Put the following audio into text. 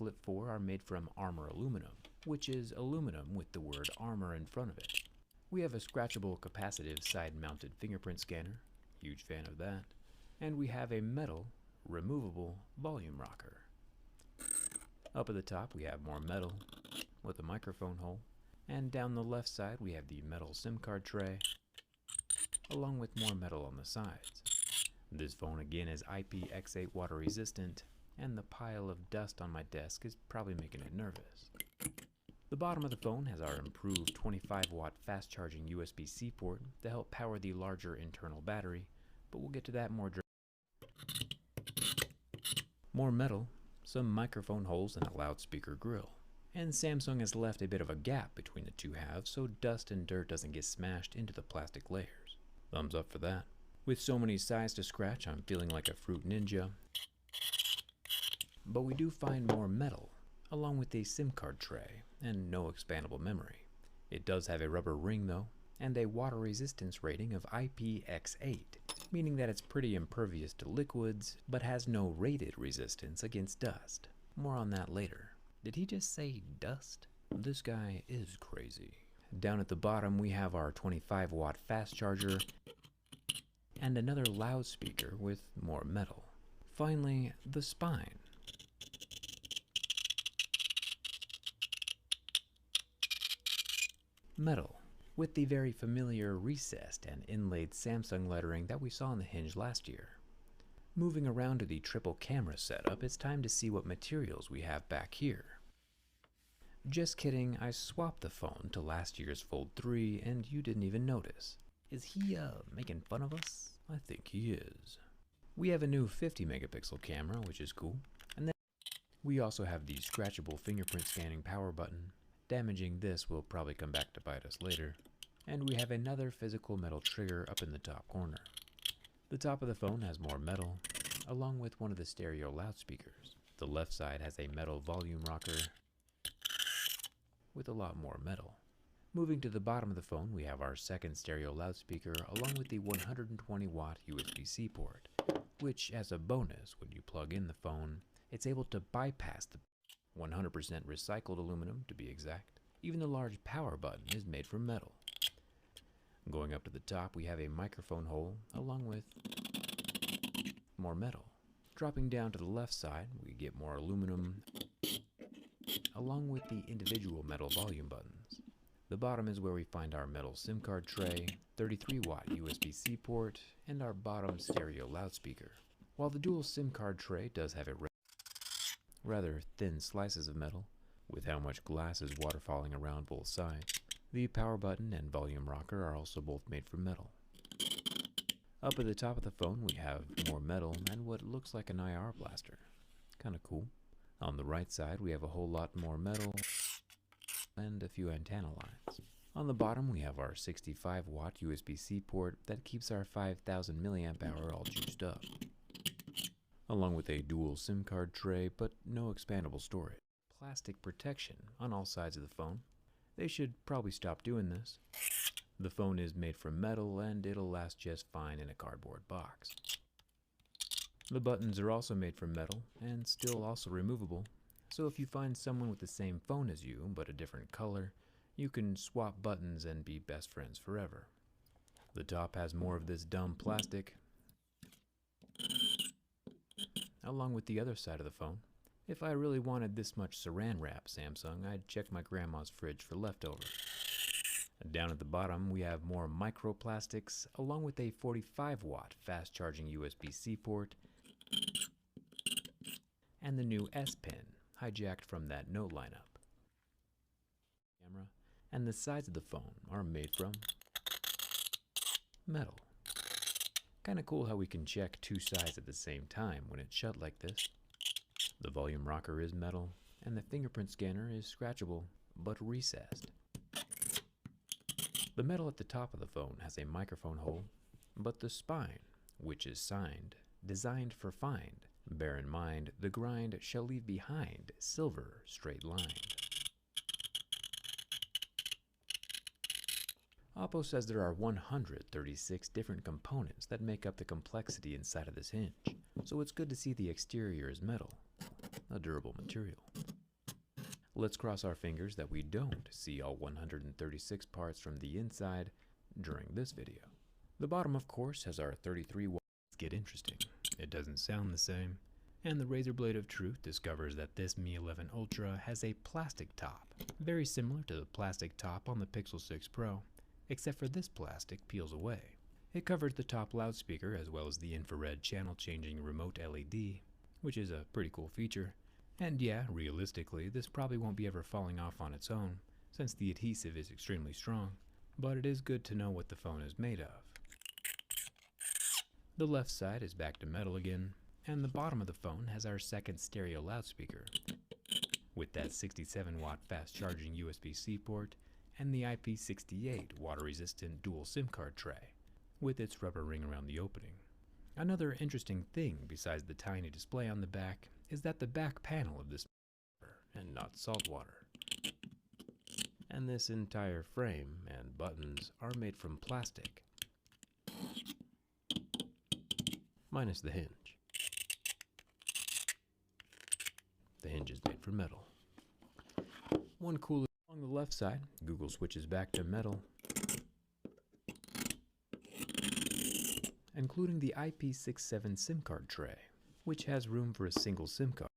Flip 4 are made from armor aluminum, which is aluminum with the word armor in front of it. We have a scratchable capacitive side-mounted fingerprint scanner, huge fan of that, and we have a metal, removable volume rocker. Up at the top we have more metal with a microphone hole, and down the left side we have the metal SIM card tray, along with more metal on the sides. This phone again is IPX8 water resistant, and the pile of dust on my desk is probably making it nervous. The bottom of the phone has our improved 25-watt fast-charging USB-C port to help power the larger internal battery, but we'll get to that more. More metal, some microphone holes, and a loudspeaker grill. And Samsung has left a bit of a gap between the two halves so dust and dirt doesn't get smashed into the plastic layers. Thumbs up for that. With so many sides to scratch, I'm feeling like a fruit ninja. But we do find more metal, along with a SIM card tray and no expandable memory. It does have a rubber ring though, and a water resistance rating of IPX8, meaning that it's pretty impervious to liquids, but has no rated resistance against dust. More on that later. Did he just say dust? This guy is crazy. Down at the bottom we have our 25-watt fast charger and another loudspeaker with more metal. Finally, the spine. Metal, with the very familiar recessed and inlaid Samsung lettering that we saw on the hinge last year. Moving around to the triple camera setup, it's time to see what materials we have back here. Just kidding, I swapped the phone to last year's Fold 3 and you didn't even notice. Is he making fun of us? I think he is. We have a new 50 megapixel camera, which is cool. And then we also have the scratchable fingerprint scanning power button. Damaging this will probably come back to bite us later. And we have another physical metal trigger up in the top corner. The top of the phone has more metal, along with one of the stereo loudspeakers. The left side has a metal volume rocker with a lot more metal. Moving to the bottom of the phone, we have our second stereo loudspeaker along with the 120-watt USB-C port, which as a bonus, when you plug in the phone, it's able to bypass the 100% recycled aluminum to be exact. Even the large power button is made from metal. Going up to the top, we have a microphone hole along with more metal. Dropping down to the left side, we get more aluminum along with the individual metal volume buttons. The bottom is where we find our metal SIM card tray, 33-watt USB-C port, and our bottom stereo loudspeaker. While the dual SIM card tray does have a rather thin slices of metal, with how much glass is waterfalling around both sides, the power button and volume rocker are also both made from metal. Up at the top of the phone we have more metal and what looks like an IR blaster. Kinda cool. On the right side we have a whole lot more metal and a few antenna lines. On the bottom we have our 65-watt USB-C port that keeps our 5000 milliamp hour all juiced up, along with a dual SIM card tray but no expandable storage. Plastic protection on all sides of the phone. They should probably stop doing this. The phone is made from metal and it'll last just fine in a cardboard box. The buttons are also made from metal and still also removable, so if you find someone with the same phone as you but a different color, you can swap buttons and be best friends forever. The top has more of this dumb plastic, along with the other side of the phone. If I really wanted this much saran wrap, Samsung, I'd check my grandma's fridge for leftovers. Down at the bottom, we have more microplastics, along with a 45-watt fast-charging USB-C port, and the new S Pen, hijacked from that Note lineup. Camera and the sides of the phone are made from metal. Kinda cool how we can check two sides at the same time when it's shut like this. The volume rocker is metal, and the fingerprint scanner is scratchable, but recessed. The metal at the top of the phone has a microphone hole, but the spine, which is signed, designed for find. Bear in mind, the grind shall leave behind silver straight lined. Oppo says there are 136 different components that make up the complexity inside of this hinge, so it's good to see the exterior is metal, a durable material. Let's cross our fingers that we don't see all 136 parts from the inside during this video. The bottom, of course, has our 33 watts. Get interesting. It doesn't sound the same. And the razor blade of truth discovers that this Mi 11 Ultra has a plastic top, very similar to the plastic top on the Pixel 6 Pro, except for this plastic peels away. It covers the top loudspeaker as well as the infrared channel changing remote LED, which is a pretty cool feature. And yeah, realistically, this probably won't be ever falling off on its own, since the adhesive is extremely strong, but it is good to know what the phone is made of. The left side is back to metal again, and the bottom of the phone has our second stereo loudspeaker, with that 67-watt fast-charging USB-C port and the IP68 water-resistant dual SIM card tray, with its rubber ring around the opening. Another interesting thing besides the tiny display on the back is that the back panel of this and not salt water. And this entire frame and buttons are made from plastic, minus the hinge. The hinge is made from metal. One cool along the left side, Google switches back to metal, including the IP67 SIM card tray, which has room for a single SIM card.